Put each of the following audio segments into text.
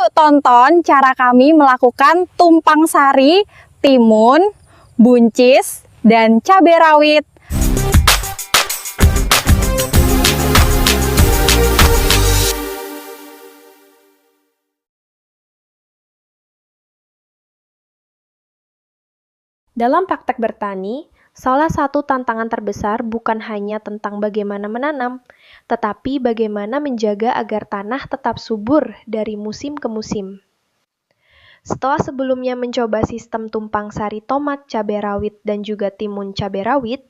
Yuk tonton cara kami melakukan tumpang sari, timun, buncis, dan cabai rawit. Dalam praktek bertani, salah satu tantangan terbesar bukan hanya tentang bagaimana menanam, tetapi bagaimana menjaga agar tanah tetap subur dari musim ke musim. Setelah sebelumnya mencoba sistem tumpang sari tomat cabai rawit dan juga timun cabai rawit,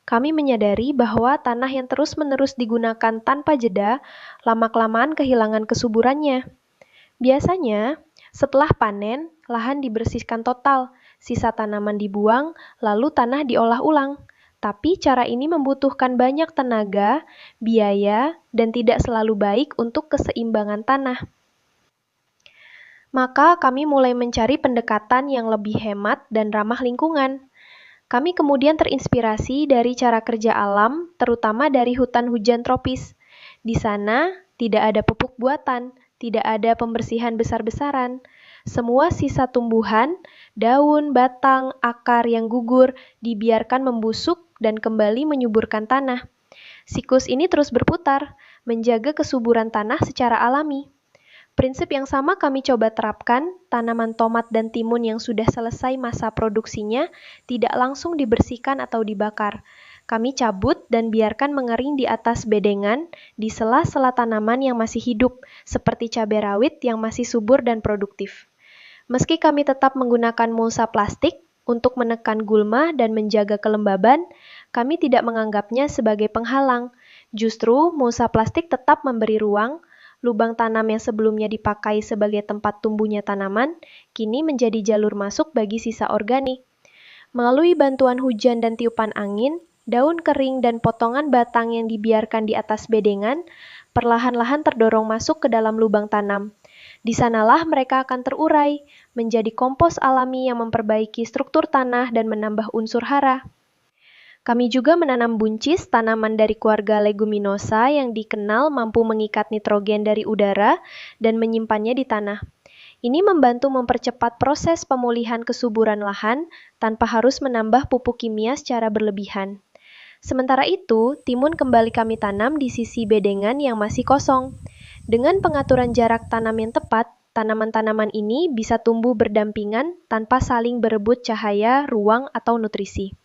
kami menyadari bahwa tanah yang terus-menerus digunakan tanpa jeda lama-kelamaan kehilangan kesuburannya. Biasanya, setelah panen, lahan dibersihkan total, sisa tanaman dibuang, lalu tanah diolah ulang. Tapi cara ini membutuhkan banyak tenaga, biaya, dan tidak selalu baik untuk keseimbangan tanah. Maka kami mulai mencari pendekatan yang lebih hemat dan ramah lingkungan. Kami kemudian terinspirasi dari cara kerja alam, terutama dari hutan hujan tropis. Di sana, tidak ada pupuk buatan, tidak ada pembersihan besar-besaran. Semua sisa tumbuhan, daun, batang, akar yang gugur dibiarkan membusuk dan kembali menyuburkan tanah. Siklus ini terus berputar, menjaga kesuburan tanah secara alami. Prinsip yang sama kami coba terapkan, tanaman tomat dan timun yang sudah selesai masa produksinya tidak langsung dibersihkan atau dibakar. Kami cabut dan biarkan mengering di atas bedengan di sela-sela tanaman yang masih hidup, seperti cabai rawit yang masih subur dan produktif. Meski kami tetap menggunakan mulsa plastik untuk menekan gulma dan menjaga kelembaban, kami tidak menganggapnya sebagai penghalang. Justru, mulsa plastik tetap memberi ruang. Lubang tanam yang sebelumnya dipakai sebagai tempat tumbuhnya tanaman, kini menjadi jalur masuk bagi sisa organik. Melalui bantuan hujan dan tiupan angin, daun kering dan potongan batang yang dibiarkan di atas bedengan, perlahan-lahan terdorong masuk ke dalam lubang tanam. Di sanalah mereka akan terurai, menjadi kompos alami yang memperbaiki struktur tanah dan menambah unsur hara. Kami juga menanam buncis, tanaman dari keluarga leguminosa yang dikenal mampu mengikat nitrogen dari udara dan menyimpannya di tanah. Ini membantu mempercepat proses pemulihan kesuburan lahan tanpa harus menambah pupuk kimia secara berlebihan. Sementara itu, timun kembali kami tanam di sisi bedengan yang masih kosong. Dengan pengaturan jarak tanam yang tepat, tanaman-tanaman ini bisa tumbuh berdampingan tanpa saling berebut cahaya, ruang, atau nutrisi.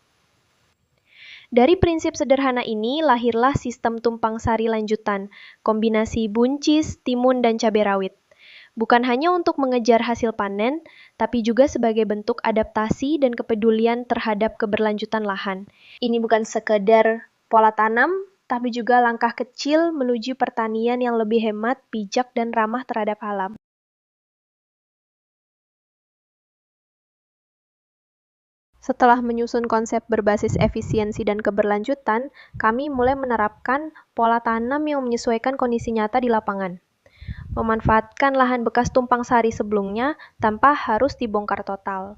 Dari prinsip sederhana ini lahirlah sistem tumpang sari lanjutan, kombinasi buncis, timun, dan cabai rawit. Bukan hanya untuk mengejar hasil panen, tapi juga sebagai bentuk adaptasi dan kepedulian terhadap keberlanjutan lahan. Ini bukan sekedar pola tanam, tapi juga langkah kecil menuju pertanian yang lebih hemat, bijak, dan ramah terhadap alam. Setelah menyusun konsep berbasis efisiensi dan keberlanjutan, kami mulai menerapkan pola tanam yang menyesuaikan kondisi nyata di lapangan. Memanfaatkan lahan bekas tumpang sari sebelumnya tanpa harus dibongkar total.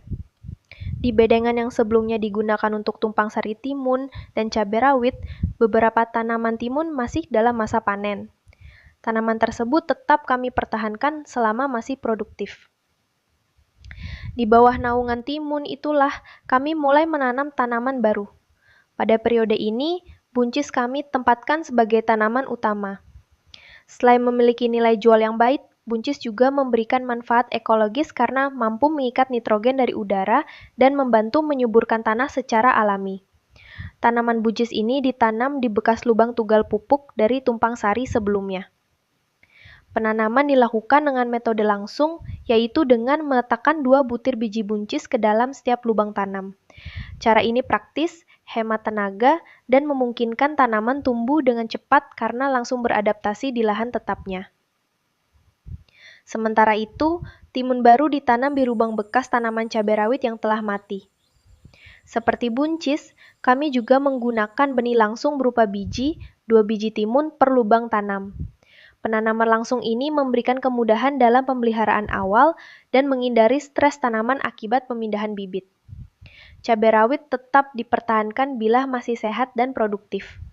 Di bedengan yang sebelumnya digunakan untuk tumpang sari timun dan cabai rawit, beberapa tanaman timun masih dalam masa panen. Tanaman tersebut tetap kami pertahankan selama masih produktif. Di bawah naungan timun itulah kami mulai menanam tanaman baru. Pada periode ini, buncis kami tempatkan sebagai tanaman utama. Selain memiliki nilai jual yang baik, buncis juga memberikan manfaat ekologis karena mampu mengikat nitrogen dari udara dan membantu menyuburkan tanah secara alami. Tanaman buncis ini ditanam di bekas lubang tugal pupuk dari tumpang sari sebelumnya. Penanaman dilakukan dengan metode langsung, yaitu dengan meletakkan 2 butir biji buncis ke dalam setiap lubang tanam. Cara ini praktis, hemat tenaga, dan memungkinkan tanaman tumbuh dengan cepat karena langsung beradaptasi di lahan tetapnya. Sementara itu, timun baru ditanam di lubang bekas tanaman cabai rawit yang telah mati. Seperti buncis, kami juga menggunakan benih langsung berupa biji, 2 biji timun per lubang tanam. Penanaman langsung ini memberikan kemudahan dalam pemeliharaan awal dan menghindari stres tanaman akibat pemindahan bibit. Cabai rawit tetap dipertahankan bila masih sehat dan produktif.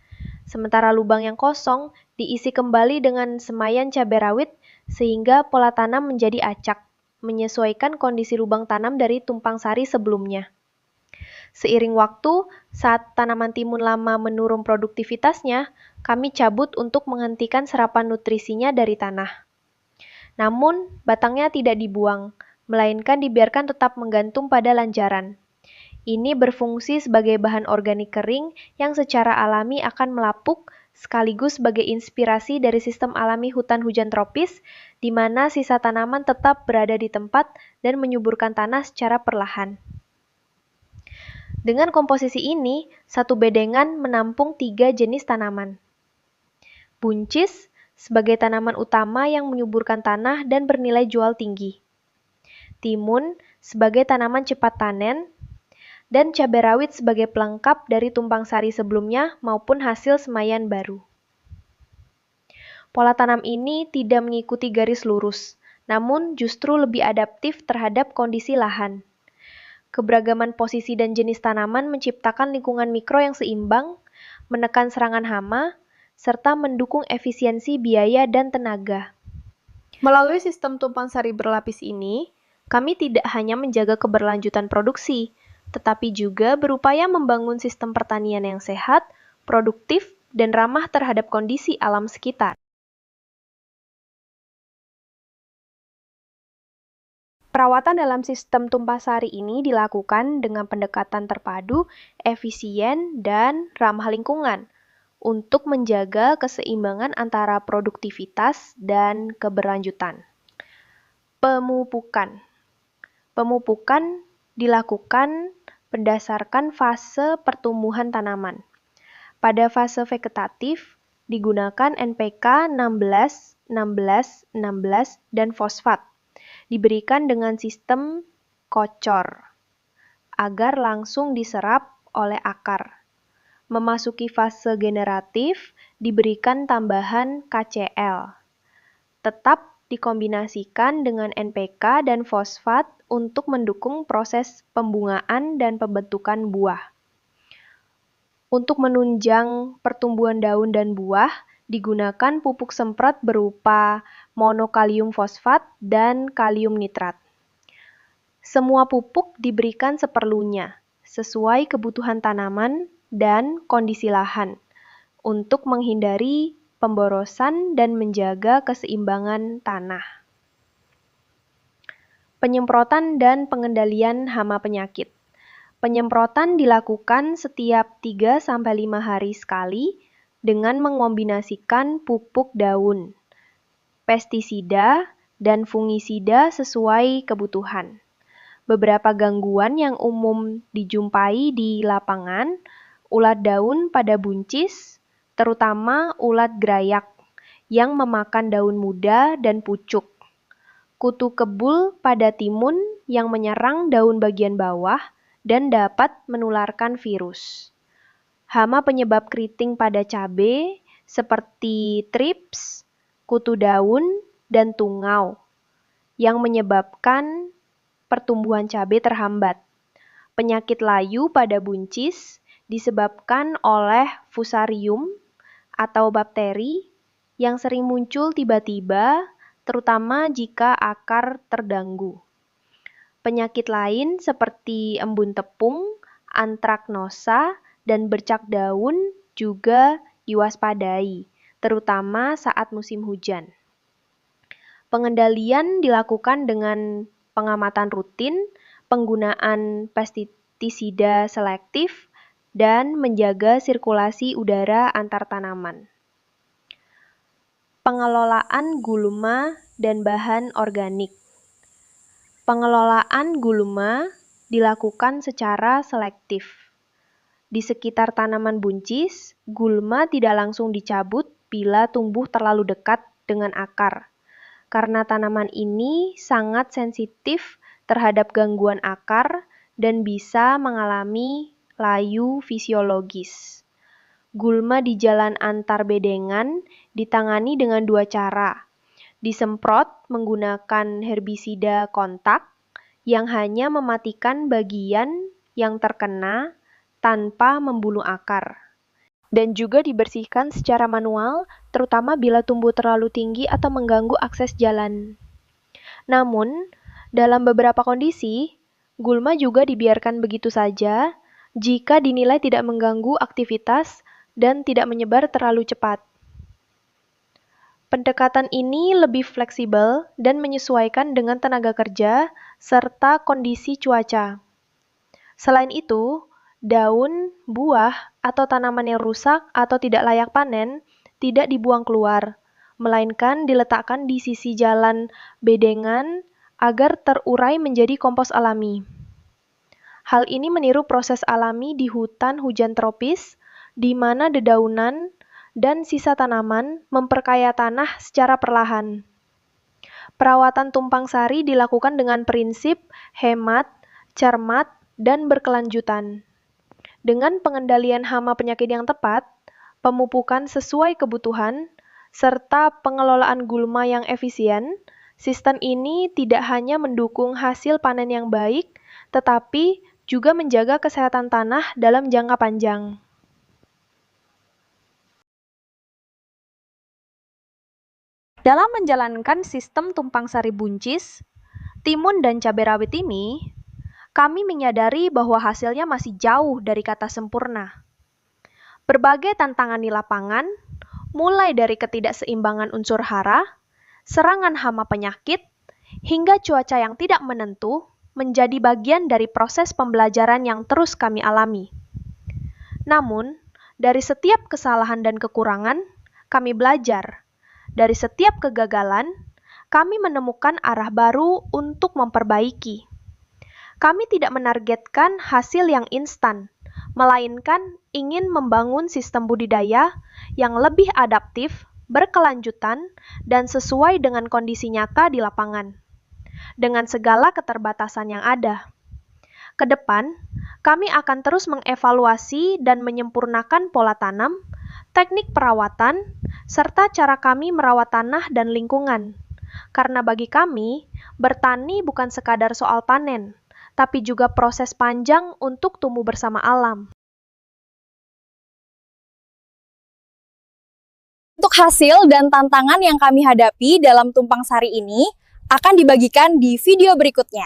Sementara lubang yang kosong diisi kembali dengan semayan cabai rawit sehingga pola tanam menjadi acak, menyesuaikan kondisi lubang tanam dari tumpang sari sebelumnya. Seiring waktu, saat tanaman timun lama menurun produktivitasnya, kami cabut untuk menghentikan serapan nutrisinya dari tanah. Namun, batangnya tidak dibuang, melainkan dibiarkan tetap menggantung pada lanjaran. Ini berfungsi sebagai bahan organik kering yang secara alami akan melapuk, sekaligus sebagai inspirasi dari sistem alami hutan hujan tropis, di mana sisa tanaman tetap berada di tempat dan menyuburkan tanah secara perlahan. Dengan komposisi ini, satu bedengan menampung 3 jenis tanaman. Buncis sebagai tanaman utama yang menyuburkan tanah dan bernilai jual tinggi. Timun sebagai tanaman cepat panen, dan cabai rawit sebagai pelengkap dari tumpang sari sebelumnya maupun hasil semaian baru. Pola tanam ini tidak mengikuti garis lurus, namun justru lebih adaptif terhadap kondisi lahan. Keberagaman posisi dan jenis tanaman menciptakan lingkungan mikro yang seimbang, menekan serangan hama, serta mendukung efisiensi biaya dan tenaga. Melalui sistem tumpang sari berlapis ini, kami tidak hanya menjaga keberlanjutan produksi, tetapi juga berupaya membangun sistem pertanian yang sehat, produktif, dan ramah terhadap kondisi alam sekitar. Perawatan dalam sistem tumpang sari ini dilakukan dengan pendekatan terpadu, efisien, dan ramah lingkungan untuk menjaga keseimbangan antara produktivitas dan keberlanjutan. Pemupukan. Pemupukan dilakukan berdasarkan fase pertumbuhan tanaman. Pada fase vegetatif, digunakan NPK 16, 16, 16, dan fosfat. Diberikan dengan sistem kocor, agar langsung diserap oleh akar. Memasuki fase generatif, diberikan tambahan KCl. Tetap dikombinasikan dengan NPK dan fosfat untuk mendukung proses pembungaan dan pembentukan buah. Untuk menunjang pertumbuhan daun dan buah, digunakan pupuk semprot berupa monokalium fosfat dan kalium nitrat. Semua pupuk diberikan seperlunya, sesuai kebutuhan tanaman dan kondisi lahan, untuk menghindari pemborosan dan menjaga keseimbangan tanah. Penyemprotan dan pengendalian hama penyakit. Penyemprotan dilakukan setiap 3-5 hari sekali dengan mengombinasikan pupuk daun, pestisida, dan fungisida sesuai kebutuhan. Beberapa gangguan yang umum dijumpai di lapangan, ulat daun pada buncis, terutama ulat grayak yang memakan daun muda dan pucuk. Kutu kebul pada timun yang menyerang daun bagian bawah dan dapat menularkan virus. Hama penyebab keriting pada cabai seperti trips, kutu daun, dan tungau yang menyebabkan pertumbuhan cabai terhambat. Penyakit layu pada buncis disebabkan oleh fusarium atau bakteri yang sering muncul tiba-tiba, terutama jika akar terganggu. Penyakit lain seperti embun tepung, antraknosa, dan bercak daun juga diwaspadai, terutama saat musim hujan. Pengendalian dilakukan dengan pengamatan rutin, penggunaan pestisida selektif, dan menjaga sirkulasi udara antar tanaman. Pengelolaan gulma dan bahan organik. Pengelolaan gulma dilakukan secara selektif. Di sekitar tanaman buncis, gulma tidak langsung dicabut bila tumbuh terlalu dekat dengan akar, karena tanaman ini sangat sensitif terhadap gangguan akar dan bisa mengalami layu fisiologis. Gulma di jalan antar bedengan ditangani dengan 2 cara. Disemprot menggunakan herbisida kontak yang hanya mematikan bagian yang terkena tanpa membunuh akar. dan juga dibersihkan secara manual, terutama bila tumbuh terlalu tinggi atau mengganggu akses jalan. Namun, dalam beberapa kondisi, gulma juga dibiarkan begitu saja jika dinilai tidak mengganggu aktivitas dan tidak menyebar terlalu cepat. Pendekatan ini lebih fleksibel dan menyesuaikan dengan tenaga kerja serta kondisi cuaca. Selain itu, daun, buah, atau tanaman yang rusak atau tidak layak panen tidak dibuang keluar, melainkan diletakkan di sisi jalan bedengan agar terurai menjadi kompos alami. Hal ini meniru proses alami di hutan hujan tropis, di mana dedaunan dan sisa tanaman memperkaya tanah secara perlahan. Perawatan tumpang sari dilakukan dengan prinsip hemat, cermat, dan berkelanjutan. Dengan pengendalian hama penyakit yang tepat, pemupukan sesuai kebutuhan, serta pengelolaan gulma yang efisien, sistem ini tidak hanya mendukung hasil panen yang baik, tetapi juga menjaga kesehatan tanah dalam jangka panjang. Dalam menjalankan sistem tumpang sari buncis, timun dan cabai rawit ini, kami menyadari bahwa hasilnya masih jauh dari kata sempurna. Berbagai tantangan di lapangan, mulai dari ketidakseimbangan unsur hara, serangan hama penyakit, hingga cuaca yang tidak menentu, menjadi bagian dari proses pembelajaran yang terus kami alami. Namun, dari setiap kesalahan dan kekurangan, kami belajar. Dari setiap kegagalan, kami menemukan arah baru untuk memperbaiki. Kami tidak menargetkan hasil yang instan, melainkan ingin membangun sistem budidaya yang lebih adaptif, berkelanjutan, dan sesuai dengan kondisi nyata di lapangan, dengan segala keterbatasan yang ada. Ke depan, kami akan terus mengevaluasi dan menyempurnakan pola tanam, teknik perawatan, serta cara kami merawat tanah dan lingkungan. Karena bagi kami, bertani bukan sekadar soal panen, tapi juga proses panjang untuk tumbuh bersama alam. Untuk hasil dan tantangan yang kami hadapi dalam tumpang sari ini akan dibagikan di video berikutnya.